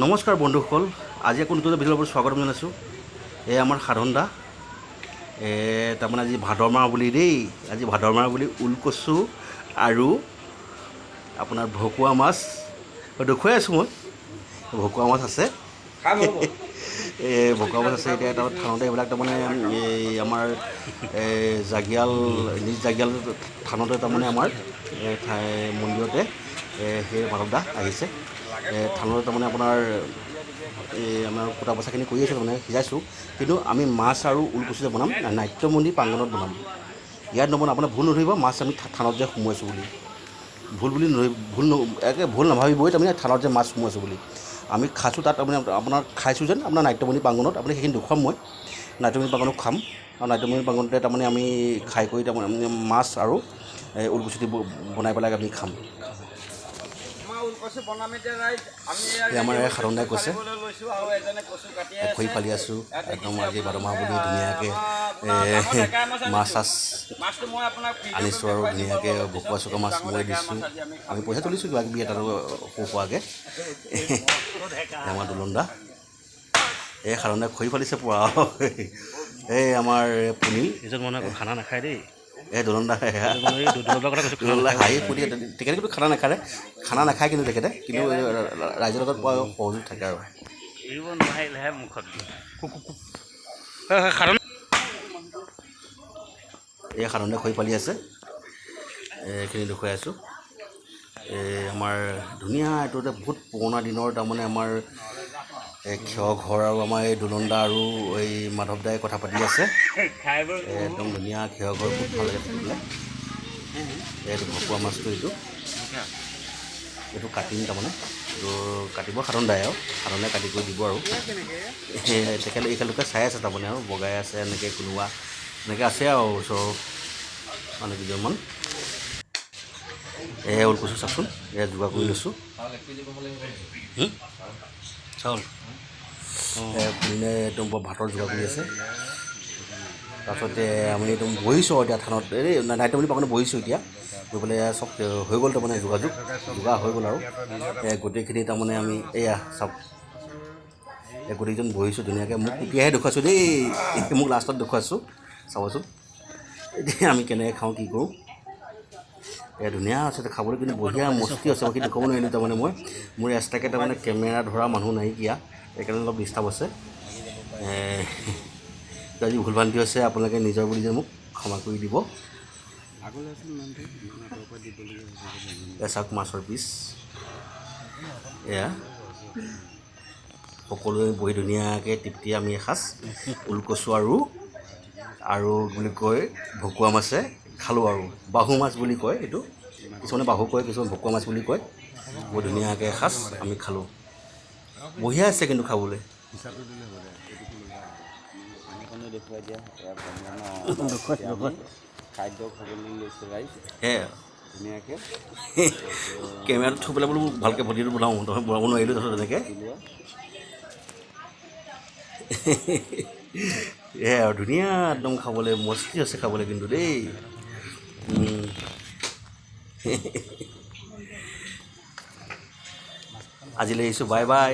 নমস্কাৰ বন্ধুসকল, আজি আকৌ নতুন ভিডিঅ'ৰ ওপৰত স্বাগতম জনাইছোঁ। এই আমাৰ সাধন দা তাৰমানে আজি ভাদৰমাহ বুলি দেই, আজি ভাদৰমাহ বুলি ওলকচু আৰু আপোনাৰ ভকুৱা মাছ দেখুৱাই আছোঁ। মই ভকুৱা মাছ আছে, ভকুৱা মাছ আছে। এতিয়া তাৰমানে থানতে এইবিলাক তাৰমানে এই আমাৰ জাগিয়াল নিজ জাগিয়াল থানতে তাৰমানে আমাৰ মন্দিৰতে সেই মাধৱ দা আহিছে। থানতে তাৰমানে আপোনাৰ এই আমাৰ কুটা বচাখিনি কৰি আছে, তাৰমানে সিজাইছোঁ। কিন্তু আমি মাছ আৰু ওলকচু যে বনাম নাট্যমন্দিৰ প্ৰাংগণত বনাম। ইয়াত নবনাম, আপোনাৰ ভুল নধৰিব, মাছ আমি থানত যে সোমোৱাইছোঁ বুলি। ভুল নাভাবিবই, তাৰমানে থানত যে মাছ সোমোৱাইছোঁ বুলি। আমি খাইছোঁ তাত, তাৰমানে আপোনাৰ খাইছোঁ যেন আপোনাৰ নাট্যমন্দিৰ প্ৰাংগণত। আপুনি সেইখিনি দেখুৱাম, মই নাট্যমন্দিৰ প্ৰাংগণত খাম। আৰু নাট্যমন্দিৰ প্ৰাংগণতে তাৰমানে আমি খাই কৰি তাৰমানে মাছ আৰু ওলকচু দি বনাই পেলাই আমি খাম। আমাৰ সাধন দাই কৈছে খৰি ফালি আছোঁ একদম আজি ভাদমাহ বুলি ধুনীয়াকৈ মাছ চাছ আনিছোঁ আৰু ধুনীয়াকৈ ভকুৱা চকুৱা মাছ মই দিছোঁ। আমি পইচা তুলিছোঁ কিবা কিবি এটা সৰু সুৰাকৈ। আমাৰ দুলন দা এই সাধন দাই খৰি ফালিছে পুৰা। এই আমাৰ পুনিল এজন মানুহে আকৌ খানা নাখায় দেই। এই দুলন দা হাঁহি ফুটি, তেখেতে কিন্তু খানা নাখায় কিন্তু তেখেতে কিন্তু ৰাইজৰ লগত পোৱা সহযোগ থাকে আৰু এৰিব নোৱাৰিলেহে মুখত এই সাধনে খৰি ফালি আছে, এইখিনি দেখুৱাই আছোঁ। এই আমাৰ ধুনীয়া এইটো বহুত পুৰণা দিনৰ তাৰমানে আমাৰ খেৰ ঘৰ, আৰু আমাৰ এই দুলন দা আৰু এই মাধৱ দাই কথা পাতি আছে। একদম ধুনীয়া খেৰ ঘৰ, বহুত ভাল লাগে থাকিবলৈ। এইটো ভকুৱা মাছটো, এইটো কাটিম তাৰমানে, এইটো কাটিব সাধন দাই, আৰু সাধনে কাটি কৰি দিব। আৰু একেলগে চাই আছে তাৰমানে, আৰু বগাই আছে এনেকৈ কোনোবা এনেকৈ আছে আৰু ওচৰৰ মানুহ কেইজনমান। ওলকচু চাওকচোন, যোগাৰ কৰি লৈছোঁ চাউল। কোনে একদম ভাতৰ যোগাৰ কৰি আছে। তাৰপাছতে আমি একদম বহিছোঁ আৰু এতিয়া থানত, এই নাট্যমন্দিৰ প্ৰাংগণত বহিছোঁ এতিয়া। গৈ পেলাই চব হৈ গ'ল, তাৰমানে যোগাৰ হৈ গ'ল। আৰু গোটেইখিনি তাৰমানে আমি এয়া চাওক, গোটেইকেইজন বহিছোঁ ধুনীয়াকৈ। মোক এতিয়াহে দেখুৱাইছোঁ দেই, মোক লাষ্টত দেখুৱাইছোঁ, চাবচোন এতিয়া আমি কেনেকৈ খাওঁ কি কৰোঁ। ধুনীয়া আছে খাবলৈ, কিন্তু বঢ়িয়া মস্তি আছে। বাকী দেখুৱাব নোৱাৰিলোঁ, তাৰমানে মোৰ এক্সট্ৰাকৈ তাৰমানে কেমেৰা ধৰা মানুহ নাইকিয়া, সেইকাৰণে অলপ ডিষ্টাৰ্ব আছে। আজি ভুল ভ্ৰান্তি হৈছে, আপোনালোকে নিজৰ বুলি যে মোক ক্ষমা কৰি দিব। চাওক মাছৰ পিচ, এয়া সকলোৱে বহি ধুনীয়াকৈ তৃপ্তি আমি এসাঁজ ওলকচু আৰু বুলি কয় ভকুৱা মাছে খালোঁ। আৰু বাহু মাছ বুলি কয়, এইটো কিছুমানে বাহু কয়, কিছুমানে ভকুৱা মাছ বুলি কয়। বহুত ধুনীয়াকৈ এসাঁজ আমি খালোঁ, বঢ়িয়া আছে কিন্তু খাবলৈ। কেমেৰাটো থৈ পেলাই বোলো ভালকৈ ভটিটো বনাওঁ, বনাব নোৱাৰিলোঁ তাৰপিছত তেনেকৈ। আৰু ধুনীয়া একদম খাবলৈ মস্তি আছে খাবলৈ কিন্তু দেই। আজিলৈ আহিছোঁ, বাই বাই।